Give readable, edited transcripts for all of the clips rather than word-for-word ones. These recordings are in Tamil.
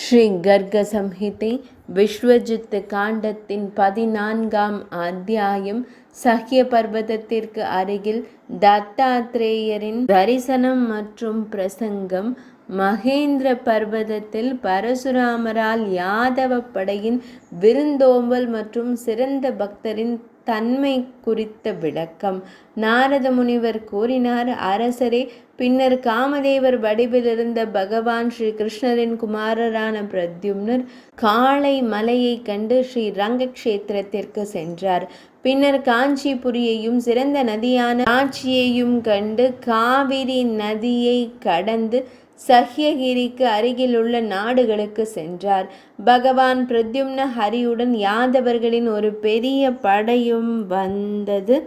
ஸ்ரீ கர்க சம்ஹிதை விஸ்வஜித் காண்டத்தின் 14ஆம் அத்தியாயம். சஹ்ய பர்வதத்திற்கு அருகில் தத்தாத்ரேயரின் தரிசனம் மற்றும் பிரசங்கம். மகேந்திர பர்வதத்தில் பரசுராமரால் யாதவ படையின் விருந்தோம்பல் மற்றும் சிறந்த பக்தரின் தன்மை குறித்த விளக்கம். நாரத முனிவர் கூறினார், அரசரே, பின்னர் காமதேவர் வடிவிலிருந்த பகவான் ஸ்ரீ கிருஷ்ணரின் குமாரரான பிரத்யும்னர் காளை மலையை கண்டு ஸ்ரீ ரங்க கஷேத்திரத்திற்கு சென்றார். பின்னர் காஞ்சிபுரியையும் சிறந்த நதியான காஞ்சியையும் கண்டு காவிரி நதியை கடந்து சஹ்யகிரிக்கு அருகிலுள்ள நாடுகளுக்கு சென்றார். பகவான் பிரத்யும்ன ஹரியுடன் யாதவர்களின் ஒரு பெரிய படையும் வந்தது.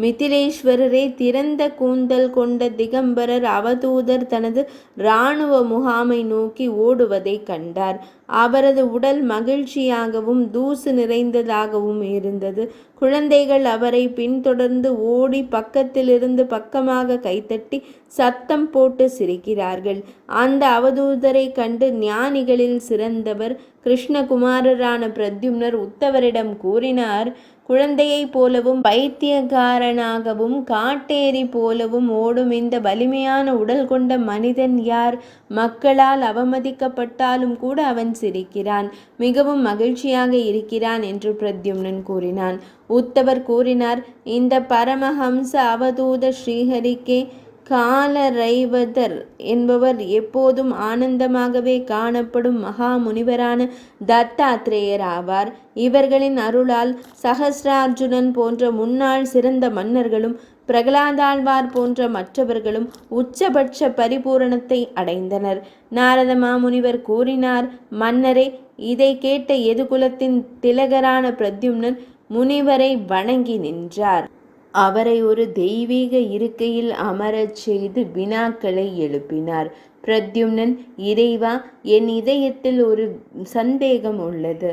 மிதிலேஸ்வரரே, திறந்த கூந்தல் கொண்ட திகம்பரர் அவதூதர் தனது இராணுவ முகாமை நோக்கி ஓடுவதை கண்டார். அவரது உடல் மகிழ்ச்சியாகவும் தூசு நிறைந்ததாகவும் இருந்தது. குழந்தைகள் அவரை பின்தொடர்ந்து ஓடி பக்கத்திலிருந்து பக்கமாக கைத்தட்டி சத்தம் போட்டு சிரிக்கிறார்கள். அந்த அவதூதரை கண்டு ஞானிகளில் சிறந்தவர் கிருஷ்ணகுமாரரான பிரத்யும்னர் உத்தவரிடம் கூறினார், குழந்தையைப் போலவும் பைத்தியக்காரனாகவும் காட்டேரி போலவும் ஓடும் இந்த வலிமையான உடல் கொண்ட மனிதன் யார்? மக்களால் அவமதிக்கப்பட்டாலும் கூட அவன் சிரிக்கிறான், மிகவும் மகிழ்ச்சியாக இருக்கிறான் என்று பிரத்யும்னன் கூறினான். உத்தவர் கூறினார், இந்த பரமஹம்ச அவதூத ஸ்ரீஹரிக்கே காலரைவதர் என்பவர் எப்போதும் ஆனந்தமாகவே காணப்படும் மகா முனிவரான தத்தாத்ரேயர் ஆவார். இவர்களின் அருளால் சஹஸ்ரார்ஜுனன் போன்ற முன்னாள் சிறந்த மன்னர்களும் பிரகலாதாழ்வார் போன்ற மற்றவர்களும் உச்சபட்ச பரிபூரணத்தை அடைந்தனர். நாரத மாமுனிவர் கூறினார், மன்னரே, இதை கேட்ட எதுகுலத்தின் திலகரான பிரத்யும்னன் முனிவரை வணங்கி நின்றார். அவரை ஒரு தெய்வீக இருக்கையில் அமரச் செய்து வினாக்களை எழுப்பினார். பிரத்யும்னன், இறைவா, என் இதயத்தில் ஒரு சந்தேகம் உள்ளது.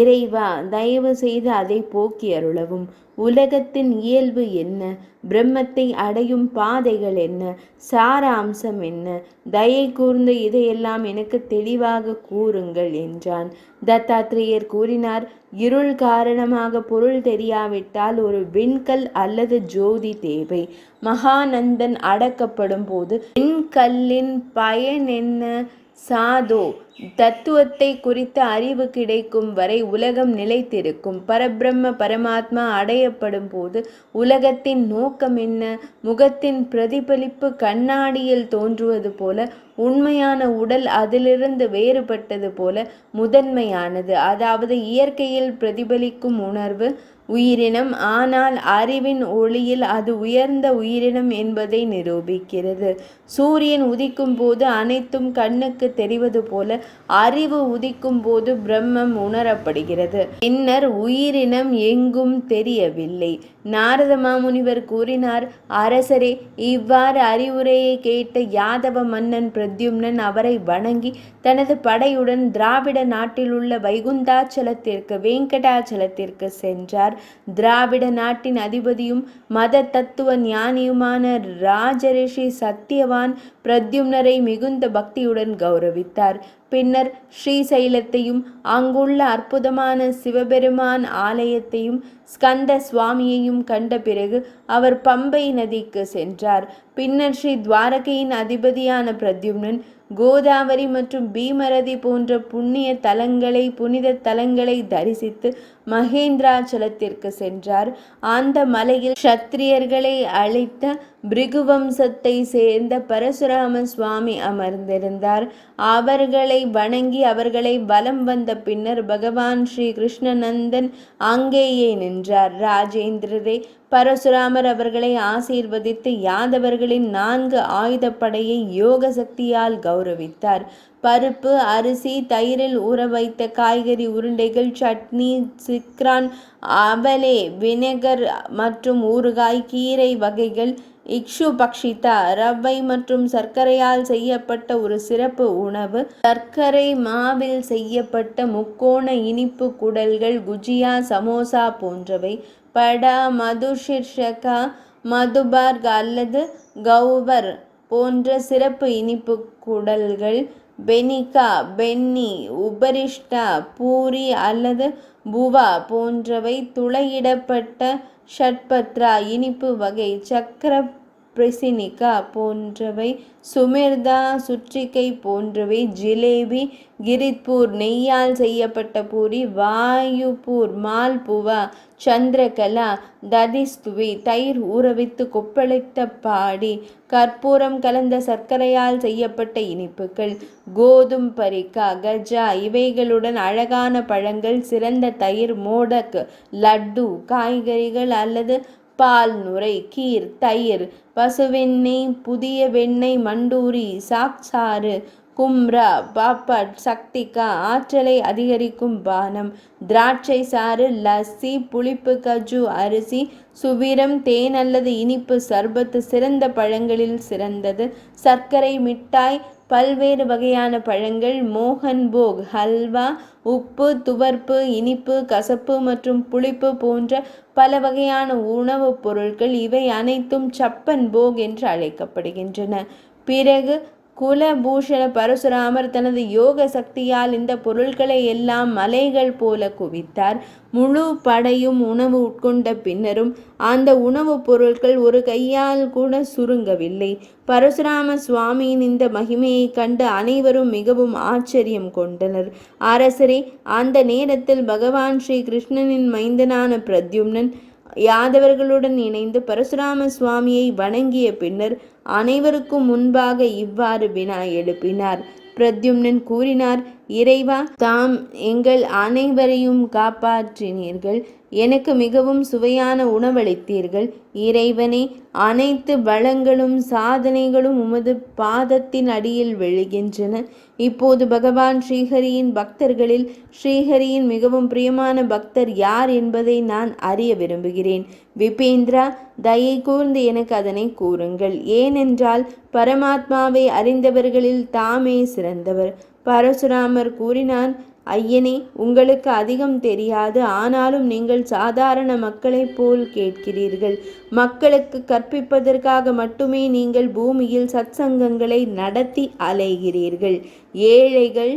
இறைவா, தயவு செய்து அதை போக்கி அருளவும். உலகத்தின் இயல்பு என்ன? பிரம்மத்தை அடையும் பாதைகள் என்ன? சாராம்சம் என்ன? தயை கூர்ந்து இதையெல்லாம் எனக்கு தெளிவாக கூறுங்கள் என்றான். தத்தாத்ரேயர் கூறினார், இருள் காரணமாக பொருள் தெரியாவிட்டால் ஒரு விண்கல் அல்லது ஜோதி தேவை. மகானந்தன் அடக்கப்படும் போது விண்கல்லின் பயன் என்ன? சாதோ, தத்துவத்தை குறித்த அறிவு கிடைக்கும் வரை உலகம் நிலைத்திருக்கும். பரபிரம்ம பரமாத்மா அடையப்படும் போது உலகத்தின் நோக்கம் என்ன? முகத்தின் பிரதிபலிப்பு கண்ணாடியில் தோன்றுவது போல உண்மையான உடல் அதிலிருந்து வேறுபட்டது போல முதன்மையானது, அதாவது இயற்கையில் பிரதிபலிக்கும் உணர்வு உயிரினம். ஆனால் அறிவின் ஒளியில் அது உயர்ந்த உயிரினம் என்பதை நிரூபிக்கிறது. சூரியன் உதிக்கும் போது அனைத்தும் கண்ணுக்கு தெரிவது போல அறிவு உதிக்கும் போது பிரம்மம் உணரப்படுகிறது. பின்னர் உயிரினம் எங்கும் தெரியவில்லை. நாரத மாமுனிவர் கூறினார், அரசரே, இவ்வாறு அறிவுரையை கேட்ட யாதவ மன்னன் பிரத்யும்னன் அவரை வணங்கி தனது படையுடன் திராவிட நாட்டிலுள்ள வைகுந்தாச்சலத்திற்கு வெங்கடாச்சலத்திற்கு சென்றார். திராவிட நாட்டின் அதிபதியும் மத தத்துவ ஞானியுமான ராஜரிஷி சத்தியவான் பிரத்யும்னரை மிகுந்த பக்தியுடன் கௌரவித்தார். பின்னர் ஸ்ரீசைலத்தையும் அங்குள்ள அற்புதமான சிவபெருமான் ஆலயத்தையும் ஸ்கந்த சுவாமியையும் கண்ட பிறகு அவர் பம்பை நதிக்கு சென்றார். பின்னர் ஸ்ரீ துவாரகையின் அதிபதியான பிரத்யும்னன் கோதாவரி மற்றும் பீமரதி போன்ற புனித தலங்களை தரிசித்து மகேந்திராச்சலத்திற்கு சென்றார். அந்த மலையில் க்ஷத்திரியர்களை அழித்த பிருகுவம்சத்தை சேர்ந்த பரசுராம சுவாமி அமர்ந்திருந்தார். அவர்களை வணங்கி அவர்களை வலம் வந்த பின்னர் பகவான் ஸ்ரீ கிருஷ்ணநந்தன் அங்கேயே நின்றார். ராஜேந்திரரே, பரசுராமர் அவர்களை ஆசீர்வதித்து யாதவர்களின் 4 ஆயுதப்படையை யோக சக்தியால் கௌரவித்தார். பருப்பு, அரிசி, தயிரில் ஊற வைத்த காய்கறி உருண்டைகள், சட்னி, சிக்ரான், அவலே, வினெகர் மற்றும் ஊறுகாய், கீரை வகைகள், இக்ஷு பக்ஷிதா, ரவை மற்றும் சர்க்கரையால் செய்யப்பட்ட ஒரு சிறப்பு உணவு, சர்க்கரை மாவில் செய்யப்பட்ட முக்கோண இனிப்பு குடல்கள், குஜியா, சமோசா போன்றவை, படா, மதுஷிர்ஷகா, மதுபர்க் அல்லது கௌவர் போன்ற சிறப்பு இனிப்பு குடல்கள், பெனிகா, பென்னி, உபரிஷ்டா, பூரி அல்லது புவா போன்றவை துளையிடப்பட்ட ஷட்பத்ரா இனிப்பு வகை. சக்கர பிரிசினிகா போன்றவை, சுமிர்தா, சுற்றிக்கை போன்றவை, ஜிலேபி, கிரித்பூர் நெய்யால் செய்யப்பட்ட பூரி, வாயுபூர், மால்புவா, சந்திரகலா, ததிஸ்துவி தயிர் ஊறவித்து கொப்பளித்த பாடி, கற்பூரம் கலந்த சர்க்கரையால் செய்யப்பட்ட இனிப்புகள், கோதும் பரிக்கா, கஜா இவைகளுடன் அழகான பழங்கள், சிறந்த தயிர், மோடக், லட்டு, காய்கறிகள் அல்லது பால் நுரை, கீர், தயிர், பசுவெண்ணெய், புதிய வெண்ணெய், மண்டூரி, சாக்சாறு, கும்ரா, பாப்பட், சக்திகா ஆற்றலை அதிகரிக்கும் பானம், திராட்சை சாறு, லஸ்ஸி, புளிப்பு கஜு அரிசி, சுவிரம், தேன் அல்லது இனிப்பு சர்பத்து சிறந்த பழங்களில் சிறந்தது, சர்க்கரை மிட்டாய், பல்வேறு வகையான பழங்கள், மோகன்போக் ஹல்வா, உப்பு, துவர்ப்பு, இனிப்பு, கசப்பு மற்றும் புளிப்பு போன்ற பல வகையான உணவுப் பொருட்கள். இவை அனைத்தும் சப்பன் போக் என்று அழைக்கப்படுகின்றன. பிறகு குலபூஷண பரசுராமர் தனது யோக சக்தியால் இந்த பொருட்களை எல்லாம் மலைகள் போல குவித்தார். முழு படையும் உணவு உட்கொண்ட பின்னரும் அந்த உணவுப் பொருட்கள் ஒரு கையால் கூட சுருங்கவில்லை. பரசுராம சுவாமியின் இந்த மகிமையை கண்டு அனைவரும் மிகவும் ஆச்சரியம் கொண்டனர். அரசரே, அந்த நேரத்தில் பகவான் ஸ்ரீ கிருஷ்ணனின் மைந்தனான பிரத்யும்னன் யாதவர்களுடன் இணைந்து பரசுராம சுவாமியை வணங்கிய பின்னர் அனைவருக்கும் முன்பாக இவ்வாறு வினா எழுப்பினார். பிரத்யும்னன் கூறினார், இறைவா, தாம் எங்கள் அனைவரையும் காப்பாற்றினீர்கள். எனக்கு மிகவும் சுவையான உணவளித்தீர்கள். இறைவனே, அனைத்து வளங்களும் சாதனைகளும் உமது பாதத்தின் அடியில் விழுகின்றன. இப்போது பகவான் ஸ்ரீஹரியின் பக்தர்களில் ஸ்ரீஹரியின் மிகவும் பிரியமான பக்தர் யார் என்பதை நான் அறிய விரும்புகிறேன். விபேந்திரா, தயை கூர்ந்து எனக்கு அதனை கூறுங்கள். ஏனென்றால் பரமாத்மாவை அறிந்தவர்களில் தாமே சிறந்தவர். பரசுராமர் கூறினான், ஐயனே, உங்களுக்கு அதிகம் தெரியாது. ஆனாலும் நீங்கள் சாதாரண மக்களைப் போல் கேட்கிறீர்கள். மக்களுக்கு கற்பிப்பதற்காக மட்டுமே நீங்கள் பூமியில் சத்சங்கங்களை நடத்தி அலைகிறீர்கள். ஏழைகள்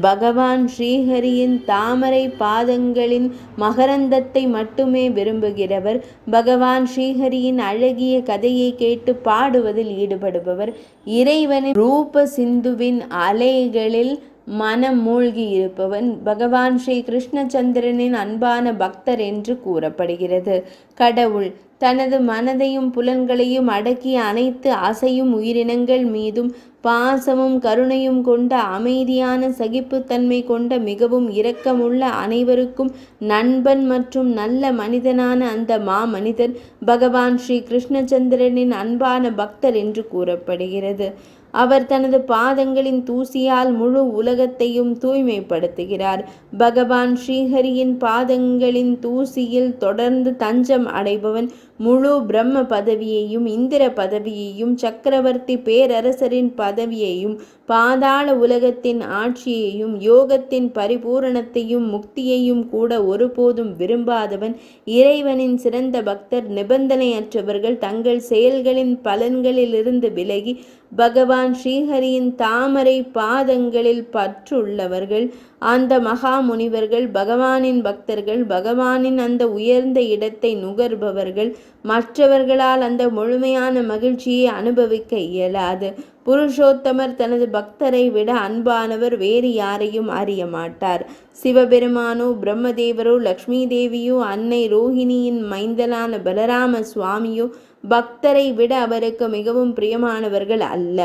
பகவான் ஸ்ரீஹரியின் தாமரை பாதங்களின் மகரந்தத்தை மட்டுமே விரும்புகிறவர். பகவான் ஸ்ரீஹரியின் அழகிய கதையை கேட்டு பாடுவதில் ஈடுபடுபவர். இறைவனின் ரூப சிந்துவின் அலைகளில் மனம் மூழ்கி இருப்பவன் பகவான் ஸ்ரீ கிருஷ்ணச்சந்திரனின் அன்பான பக்தர் என்று கூறப்படுகிறது. கடவுள் தனது மனதையும் புலன்களையும் அடக்கிய அனைத்து அசையும் உயிரினங்கள் மீதும் பாசமும் கருணையும் கொண்ட, அமைதியான சகிப்புத்தன்மை கொண்ட, மிகவும் இரக்கமுள்ள, அனைவருக்கும் நண்பன் மற்றும் நல்ல மனிதனான அந்த மாமனிதர் பகவான் ஸ்ரீ கிருஷ்ணச்சந்திரனின் அன்பான பக்தர் என்று கூறப்படுகிறது. அவர் தனது பாதங்களின் தூசியால் முழு உலகத்தையும் தூய்மைப்படுத்துகிறார். பகவான் ஸ்ரீஹரியின் பாதங்களின் தூசியில் தொடர்ந்து தஞ்சம் அடைபவன் முழு பிரம்ம பதவியையும், இந்திர பதவியையும், சக்கரவர்த்தி பேரரசரின் பதவியையும், பாதாள உலகத்தின் ஆட்சியையும், யோகத்தின் பரிபூரணத்தையும், முக்தியையும் கூட ஒருபோதும் விரும்பாதவன். இறைவனின் சிறந்த பக்தர். நிபந்தனையற்றவர்கள். தங்கள் செயல்களின் பலன்களிலிருந்து விலகி பகவான் ஸ்ரீஹரியின் தாமரை பாதங்களில் பற்றுள்ளவர்கள். அந்த மகா முனிவர்கள் பகவானின் பக்தர்கள். பகவானின் அந்த உயர்ந்த இடத்தை நுகர்பவர்கள். மற்றவர்களால் அந்த முழுமையான மகிழ்ச்சியை அனுபவிக்க இயலாது. புருஷோத்தமர் தனது பக்தரை விட அன்பானவர் வேறு யாரையும் அறிய மாட்டார். சிவபெருமானோ, பிரம்மதேவரோ, லக்ஷ்மி தேவியோ, அன்னை ரோஹிணியின் மைந்தனான பலராம சுவாமியோ பக்தரை விட அவருக்கு மிகவும் பிரியமானவர்கள் அல்ல.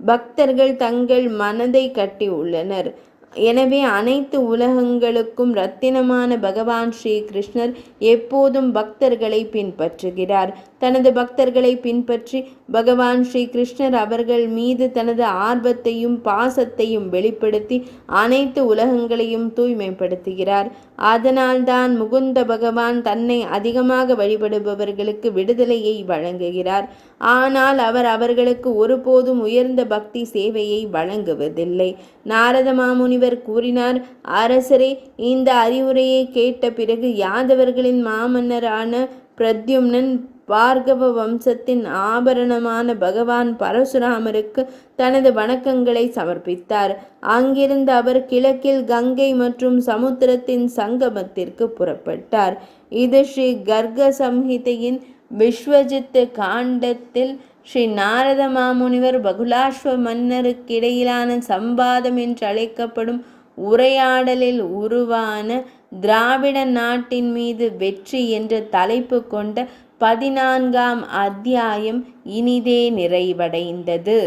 பக்தர்கள் தங்கள் மனதை கட்டி உள்ளனர். எனவே அனைத்து உலகங்களுக்கும் இரத்தினமான பகவான் ஸ்ரீ கிருஷ்ணர் எப்போதும் பக்தர்களை பின்பற்றுகிறார். தனது பக்தர்களை பின்பற்றி பகவான் ஸ்ரீ கிருஷ்ணர் அவர்கள் மீது தனது ஆர்வத்தையும் பாசத்தையும் வெளிப்படுத்தி அனைத்து உலகங்களையும் தூய்மைப்படுத்துகிறார். அதனால்தான் முகுந்த பகவான் தன்னை அதிகமாக வழிபடுபவர்களுக்கு விடுதலையை வழங்குகிறார். ஆனால் அவர் அவர்களுக்கு ஒருபோதும் உயர்ந்த பக்தி சேவையை வழங்குவதில்லை. நாரத மாமுனிவர் கூறினார், அரசரே, இந்த அறிவுரையை கேட்ட பிறகு யாதவர்களின் மாமன்னரான பிரத்யும்னன் பார்கவ வம்சத்தின் ஆபரணமான பகவான் பரசுராமருக்கு தனது வணக்கங்களை சமர்ப்பித்தார். அங்கிருந்து அவர் கிழக்கில் கங்கை மற்றும் சமுத்திரத்தின் சங்கமத்திற்கு புறப்பட்டார். இது ஸ்ரீ கர்க சம்ஹிதையின் விஸ்வஜித் காண்டத்தில் ஸ்ரீ நாரத மாமுனிவர் பகுலாஸ்வ மன்னருக்கிடையிலான சம்வாதம் என்று அழைக்கப்படும் உரையாடலில் உருவான திராவிட நாட்டின் மீது வெற்றி என்ற தலைப்பு கொண்ட 14ஆம் அத்தியாயம் இனிதே நிறைவடைந்தது.